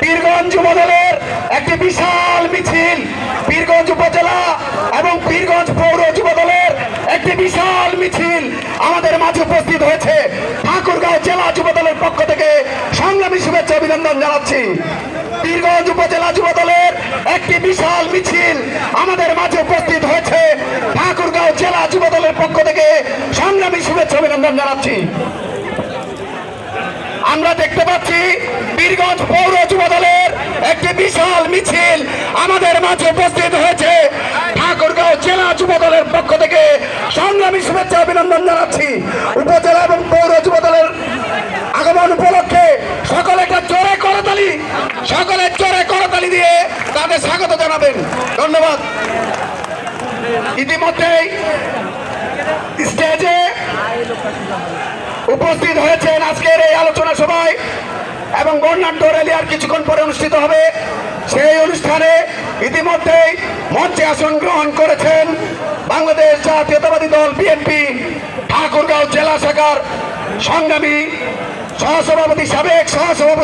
পীরগঞ্জ যুবদলের একটি বিশাল মিছিল পীরগঞ্জ উপজেলা এবং পীরগঞ্জ পৌর যুবদলের একটি বিশাল মিছিল আমাদের মাঝে উপস্থিত হয়েছে। ঠাকুরগাঁও জেলা যুবদলের পক্ষ থেকে সংগ্রামী শুভেচ্ছা অভিনন্দন জানাচ্ছি। পীরগঞ্জ উপজেলা যুবদলের একটি বিশাল মিছিল আমাদের মাঝে উপস্থিত হয়েছে। ঠাকুরগাঁও জেলা যুবদলের পক্ষ থেকে সংগ্রামী শুভেচ্ছা অভিনন্দন জানাচ্ছি। আমরা দেখতে পাচ্ছি পীরগঞ্জ পৌর যুবদলের একটি বিশাল মিছিল আমাদের মাঝে উপস্থিত হয়েছে। ঠাকুরগাঁও জেলা যুবদলের পক্ষ থেকে সংগ্রামী শুভেচ্ছা অভিনন্দন জানাচ্ছি। উপজেলা এবং পৌর যুবদলের আগমন উপলক্ষে সকলে জোরে করতালি দিয়ে তাদের স্বাগত জানাবেন। ধন্যবাদ। ইতিমধ্যেই স্টেজে উপস্থিত হয়েছেন আজকের এই আলোচনা সভায় এবং বর্ণাঢ্য র্যালি আর কিছুক্ষণ পরে অনুষ্ঠিত হবে। সেই অনুষ্ঠানে ইতিমধ্যেই মঞ্চে আসন গ্রহণ করেছেন বাংলাদেশ জাতীয়তাবাদী দল বিএনপি ঠাকুরগাঁও জেলা শাখার সংগ্রামী সহসভাপতি সাবেক সহসভাপতি